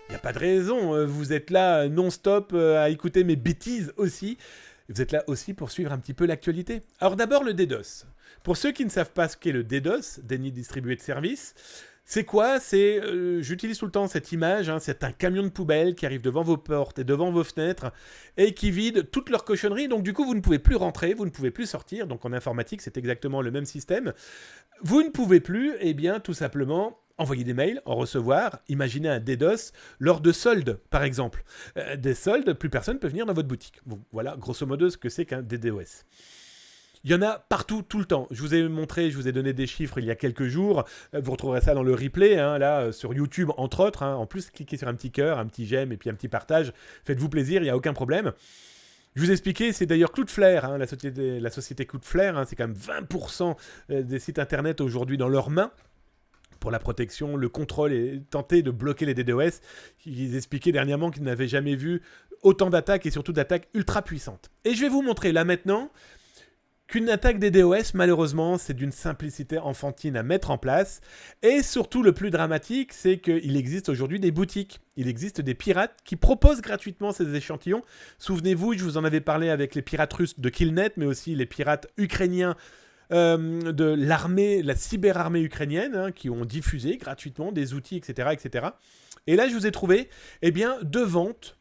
Il n'y a pas de raison, vous êtes là non-stop à écouter mes bêtises aussi. Vous êtes là aussi pour suivre un petit peu l'actualité. Alors d'abord le DDoS. Pour ceux qui ne savent pas ce qu'est le DDoS, déni distribué de service, c'est quoi? J'utilise tout le temps cette image, hein, c'est un camion de poubelle qui arrive devant vos portes et devant vos fenêtres et qui vide toutes leurs cochonneries. Donc du coup, vous ne pouvez plus rentrer, vous ne pouvez plus sortir. Donc en informatique, c'est exactement le même système. Vous ne pouvez plus, eh bien, tout simplement envoyer des mails, en recevoir, imaginez un DDoS lors de soldes, par exemple. Des soldes, plus personne ne peut venir dans votre boutique. Bon, voilà, grosso modo, ce que c'est qu'un DDoS. Il y en a partout, tout le temps. Je vous ai montré, je vous ai donné des chiffres il y a quelques jours. Vous retrouverez ça dans le replay, hein, là, sur YouTube, entre autres. Hein. En plus, cliquez sur un petit cœur, un petit j'aime et puis un petit partage. Faites-vous plaisir, il n'y a aucun problème. Je vous ai expliqué, c'est d'ailleurs Cloudflare, hein, la société Cloudflare, hein, c'est quand même 20% des sites internet aujourd'hui dans leurs mains. Pour la protection, le contrôle et tenter de bloquer les DDoS. Ils expliquaient dernièrement qu'ils n'avaient jamais vu autant d'attaques et surtout d'attaques ultra puissantes. Et je vais vous montrer là maintenant qu'une attaque DDoS, malheureusement, c'est d'une simplicité enfantine à mettre en place. Et surtout, le plus dramatique, c'est qu'il existe aujourd'hui des boutiques. Il existe des pirates qui proposent gratuitement ces échantillons. Souvenez-vous, je vous en avais parlé avec les pirates russes de Killnet, mais aussi les pirates ukrainiens de l'armée, la cyberarmée ukrainienne, hein, qui ont diffusé gratuitement des outils, etc., etc. Et là, je vous ai trouvé, eh bien, deux ventes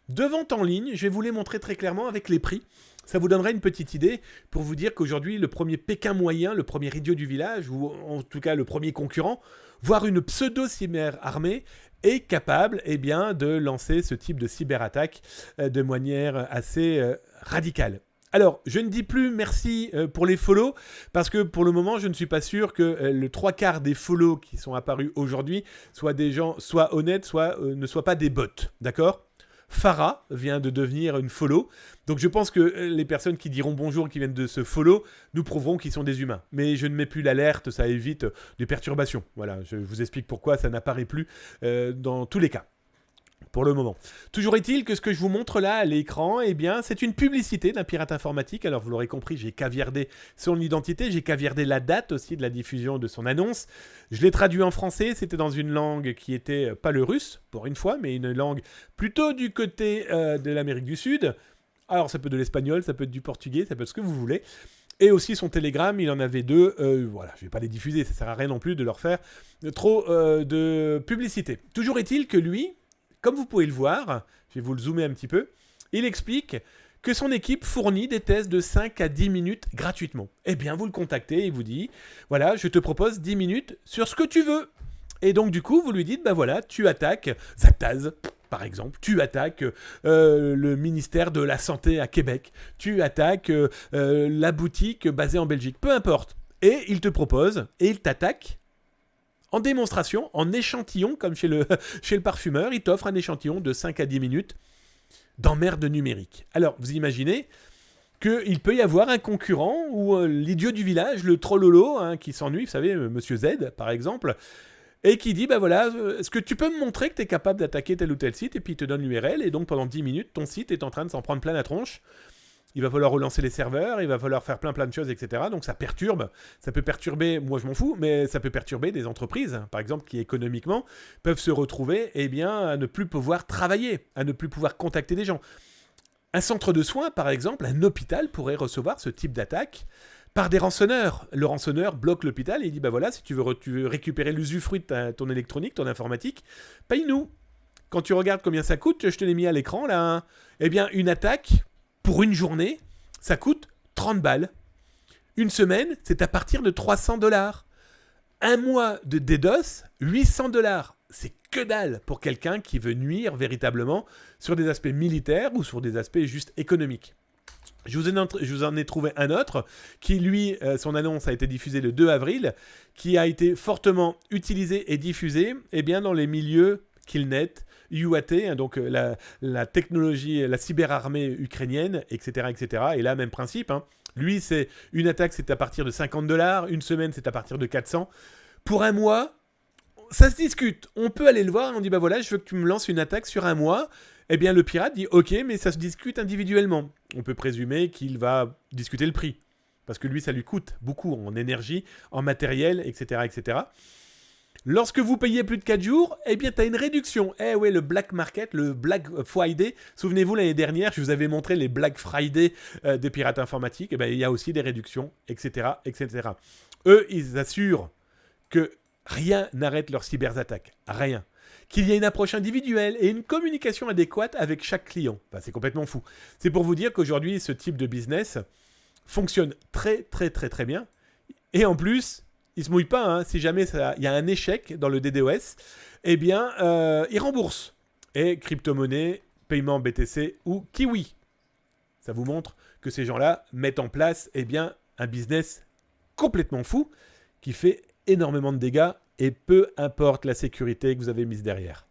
en ligne. Je vais vous les montrer très clairement avec les prix. Ça vous donnera une petite idée pour vous dire qu'aujourd'hui, le premier Pékin moyen, le premier idiot du village, ou en tout cas le premier concurrent, voire une pseudo-cyberarmée, est capable, eh bien, de lancer ce type de cyberattaque de manière assez radicale. Alors, je ne dis plus merci pour les follow, parce que pour le moment, je ne suis pas sûr que le 3/4 des follow qui sont apparus aujourd'hui soient des gens soit honnêtes, soit ne soient pas des bots, d'accord ? Farah vient de devenir une follow, donc je pense que les personnes qui diront bonjour, qui viennent de se follow, nous prouveront qu'ils sont des humains. Mais je ne mets plus l'alerte, ça évite des perturbations. Voilà, je vous explique pourquoi ça n'apparaît plus dans tous les cas. Pour le moment. Toujours est-il que ce que je vous montre là à l'écran, eh bien, c'est une publicité d'un pirate informatique. Alors, vous l'aurez compris, j'ai caviardé son identité, j'ai caviardé la date aussi de la diffusion de son annonce. Je l'ai traduit en français, c'était dans une langue qui était pas le russe, pour une fois, mais une langue plutôt du côté de l'Amérique du Sud. Alors, ça peut être de l'espagnol, ça peut être du portugais, ça peut être ce que vous voulez. Et aussi son Telegram, il en avait deux. Voilà, je ne vais pas les diffuser, ça ne sert à rien non plus de leur faire trop de publicité. Toujours est-il que lui, comme vous pouvez le voir, je vais vous le zoomer un petit peu, il explique que son équipe fournit des tests de 5 à 10 minutes gratuitement. Eh bien, vous le contactez et il vous dit, voilà, je te propose 10 minutes sur ce que tu veux. Et donc, du coup, vous lui dites, bah voilà, tu attaques Zactaz, par exemple, tu attaques le ministère de la Santé à Québec, tu attaques la boutique basée en Belgique, peu importe. Et il te propose, et il t'attaque en démonstration, en échantillon, comme chez le parfumeur, il t'offre un échantillon de 5 à 10 minutes d'emmerde numérique. Alors, vous imaginez qu'il peut y avoir un concurrent ou l'idiot du village, le trollolo, hein, qui s'ennuie, vous savez, Monsieur Z, par exemple, et qui dit, bah voilà, est-ce que tu peux me montrer que tu es capable d'attaquer tel ou tel site, et puis il te donne l'URL, et donc pendant 10 minutes, ton site est en train de s'en prendre plein la tronche. Il va falloir relancer les serveurs, il va falloir faire plein de choses, etc. Donc ça perturbe, ça peut perturber, moi je m'en fous, mais ça peut perturber des entreprises, par exemple, qui économiquement peuvent se retrouver eh bien, à ne plus pouvoir travailler, à ne plus pouvoir contacter des gens. Un centre de soins, par exemple, un hôpital pourrait recevoir ce type d'attaque par des rançonneurs. Le rançonneur bloque l'hôpital et il dit, bah voilà, si tu veux récupérer l'usufruit de ton électronique, ton informatique, paye-nous. Quand tu regardes combien ça coûte, je te l'ai mis à l'écran là, hein. Eh bien, une attaque, pour une journée, ça coûte 30 balles. Une semaine, c'est à partir de 300 $. Un mois de DDoS, 800 $. C'est que dalle pour quelqu'un qui veut nuire véritablement sur des aspects militaires ou sur des aspects juste économiques. Je vous en ai trouvé un autre qui, lui, son annonce a été diffusée le 2 avril, qui a été fortement utilisé et diffusé eh bien, dans les milieux Killnet, UAT, hein, donc la technologie, la cyberarmée ukrainienne, etc., etc. Et là, même principe. Hein. Lui, c'est une attaque, c'est à partir de 50 $. Une semaine, c'est à partir de 400. Pour un mois, ça se discute. On peut aller le voir et on dit, bah voilà, je veux que tu me lances une attaque sur un mois. Eh bien, le pirate dit, ok, mais ça se discute individuellement. On peut présumer qu'il va discuter le prix. Parce que lui, ça lui coûte beaucoup en énergie, en matériel, etc., etc. Lorsque vous payez plus de 4 jours, eh bien, tu as une réduction. Eh ouais, le Black Market, le Black Friday. Souvenez-vous, l'année dernière, je vous avais montré les Black Friday des pirates informatiques. Eh bien, il y a aussi des réductions, etc., etc. Eux, ils assurent que rien n'arrête leurs cyberattaques. Rien. Qu'il y ait une approche individuelle et une communication adéquate avec chaque client. Enfin, c'est complètement fou. C'est pour vous dire qu'aujourd'hui, ce type de business fonctionne très, très, très, très bien. Et en plus, il se mouille pas, hein. Si jamais il y a un échec dans le DDoS, eh bien, il rembourse. Et crypto-monnaie, paiement BTC ou Kiwi. Ça vous montre que ces gens-là mettent en place, eh bien, un business complètement fou qui fait énormément de dégâts et peu importe la sécurité que vous avez mise derrière.